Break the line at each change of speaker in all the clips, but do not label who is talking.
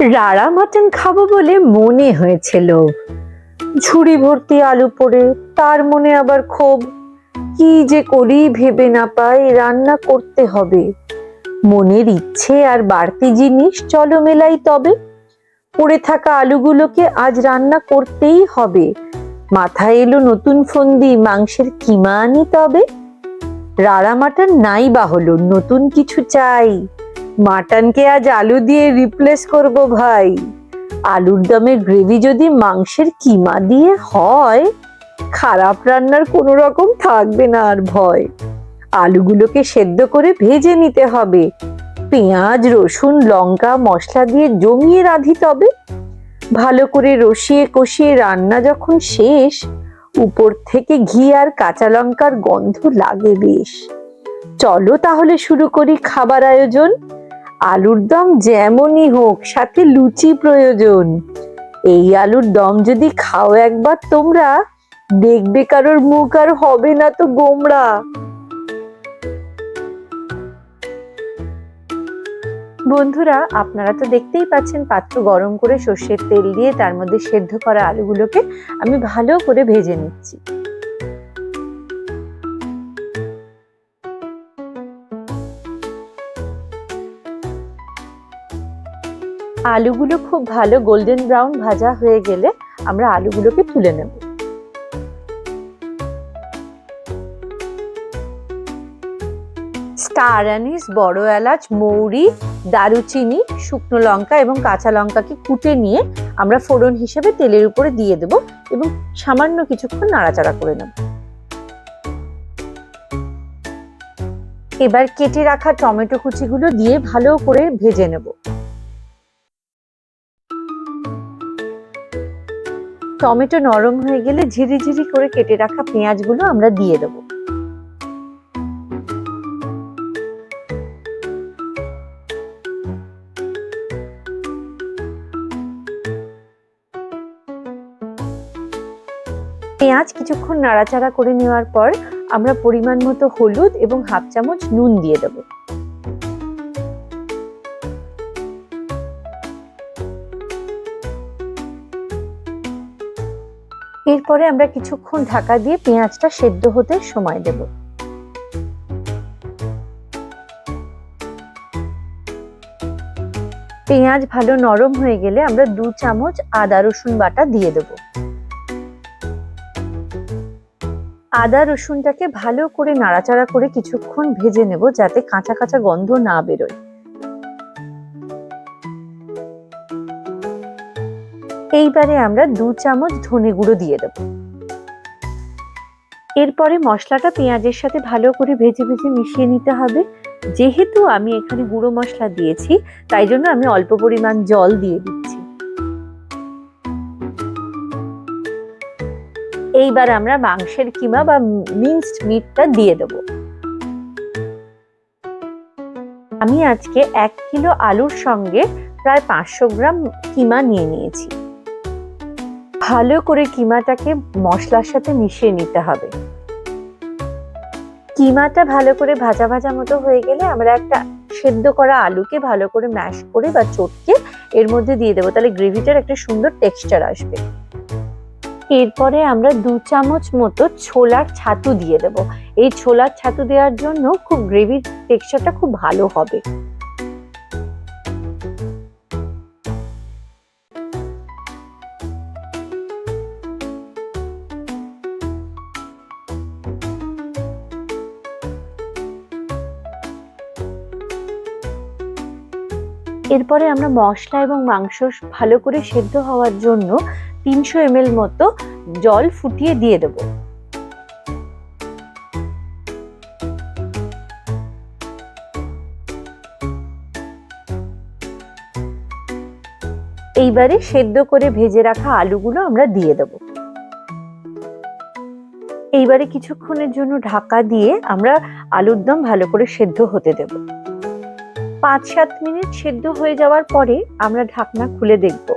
রাড়া mutton খাবো বলে মনে হয়েছে লোভ। ঝুড়ি ভর্তি আলু পড়ে তার মনে আবার ক্ষোভ। কি যে করি ভেবে না পাই, রান্না করতে হবে। মনের ইচ্ছে আর বাড়তি জিনিস চলো মেলাই তবে। পড়ে থাকা আলুগুলোকে আজ রান্না করতেই হবে। মাথায় এলো নতুন ফন্দি, মাংসের কিমা আনি তবে। রাড়া মাটন নাই বা হলো, নতুন কিছু চাই। মাটনকে আজ আলু দিয়ে রিপ্লেস করব ভাই। আলুর দমে গ্রেভি যদি মাংসের কিমা দিয়ে হয়, খারাপ রান্নার কোনো রকম থাকবে না আর ভয়। আলুগুলোকে সেদ্ধ করে ভেজে নিতে হবে। পেঁয়াজ, রসুন, লঙ্কা, মশলা দিয়ে জমিয়ে রাঁধি তবে। ভালো করে রসিয়ে কষিয়ে রান্না যখন শেষ, উপর থেকে ঘি আর কাঁচা লঙ্কার গন্ধ লাগে বেশ। চলো তাহলে শুরু করি খাবার আয়োজন। আলুর দম যেমনই হোক, সাথে লুচি প্রয়োজন। এই আলুর দম যদি খাও একবার তোমরা, দেখবে কারোর মুখ আর হবে না তো গোমড়া। বন্ধুরা, আপনারা তো দেখতেই পাচ্ছেন, পাত্র গরম করে সর্ষের তেল দিয়ে তার মধ্যে সেদ্ধ করা আলুগুলোকে আমি ভালো করে ভেজে নিচ্ছি। আলুগুলো খুব ভালো গোল্ডেন ব্রাউন ভাজা হয়ে গেলে আমরা আলুগুলোকে তুলে নেব। স্টার অ্যানিস, বড় এলাচ, মৌরি, দারুচিনি, শুকনো লঙ্কা এবং কাঁচা লঙ্কাকে কুটে নিয়ে আমরা ফোড়ন হিসেবে তেলের উপরে দিয়ে দেব এবং সামান্য কিছুক্ষণ নাড়াচাড়া করে নেব। এবার কেটে রাখা টমেটো কুচিগুলো দিয়ে ভালো করে ভেজে নেব। টমেটো নরম হয়ে গেলে ঝিরিঝিরি করে কেটে রাখা পেঁয়াজগুলো আমরা দিয়ে দেব। পেঁয়াজ কিছুক্ষণ নাড়াচাড়া করে নেওয়ার পর আমরা পরিমাণ মতো হলুদ এবং হাফ চামচ নুন দিয়ে দেব। এরপরে আমরা কিছুক্ষণ ঢাকা দিয়ে পেঁয়াজটা সেদ্ধ হতে সময় দেব। পেঁয়াজ ভালো নরম হয়ে গেলে আমরা 2 চামচ আদা রসুন বাটা দিয়ে দেব। আদা রসুনটাকে ভালো করে নাড়াচাড়া করে কিছুক্ষণ ভেজে নেব, যাতে কাঁচা কাঁচা গন্ধ না বেরোয়। এইবারে আমরা 2 চামচ ধনে গুঁড়ো দিয়ে দেব। এরপরে মশলাটা পেঁয়াজের সাথে ভালো করে ভেজে ভেজে মিশিয়ে নিতে হবে। যেহেতু আমি এখানে গুঁড়ো মশলা দিয়েছি, তাই জন্য আমি অল্প পরিমাণ জল দিয়ে দিচ্ছি। এইবার আমরা মাংসের কিমা বা মিন্সড মিটটা দিয়ে দেব। আমি আজকে 1 কিলো আলুর সঙ্গে প্রায় 500 গ্রাম কিমা নিয়ে নিয়েছি। ভালো করে কিমাটাকে মশলার সাথে মিশিয়ে নিতে হবে। কিমাটা ভালো করে ভাজা ভাজা মতো হয়ে গেলে আমরা একটা সেদ্ধ করা আলুকে ভালো করে ম্যাশ করে বা চটকে এর মধ্যে দিয়ে দেবো, তাহলে গ্রেভিটার একটা সুন্দর টেক্সচার আসবে। এরপরে আমরা 2 চামচ মতো ছোলার ছাতু দিয়ে দেব। এই ছোলার ছাতু দেওয়ার জন্য খুব গ্রেভির টেক্সচারটা খুব ভালো হবে। এরপরে আমরা মশলা এবং মাংস ভালো করে সেদ্ধ হওয়ার জন্য 300 ml মতো জল ফুটিয়ে দিয়ে দেব। এইবারে সেদ্ধ করে ভেজে রাখা আলুগুলো আমরা দিয়ে দেব। এইবারে কিছুক্ষণের জন্য ঢাকা দিয়ে আমরা আলুর দম ভালো করে সেদ্ধ হতে দেব। 5-7 মিনিট সেদ্ধ হয়ে যাওয়ার পরে আমরা ঢাকনা খুলে দেখব।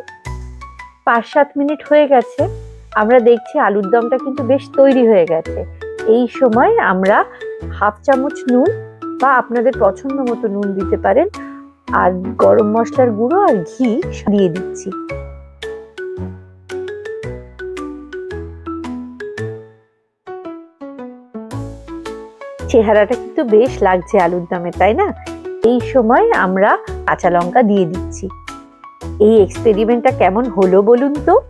5-7 মিনিট হয়ে গেছে, আমরা দেখছি আলুর দমটা কিন্তু বেশ তৈরি হয়ে গেছে। এই সময় আমরা হাফ চামচ নুন বা আপনাদের পছন্দ মতো নুন দিতে পারেন, আর গরম মশলার গুঁড়ো আর ঘি দিয়ে দিচ্ছি। চেহারাটা কিন্তু বেশ লাগছে আলুর দমে, তাই না? এই সময় আমরা কাঁচা লঙ্কা দিয়ে দিচ্ছি। এই এক্সপেরিমেন্টটা কেমন হলো বলুন তো?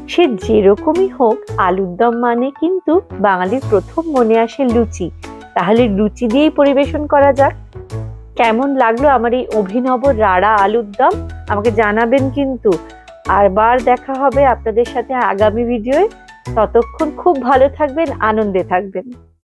সে যেরকমই হোক, আলুর দম মানে কিন্তু বাঙালির প্রথম মনে আসে লুচি। তাহলে লুচি দিয়েই পরিবেশন করা যাক। কেমন লাগলো আমার এই অভিনব রাড়া আলুর দম আমাকে জানাবেন কিন্তু। আবার দেখা হবে আপনাদের সাথে আগামী ভিডিওয়ে। ততক্ষণ খুব ভালো থাকবেন, আনন্দে থাকবেন।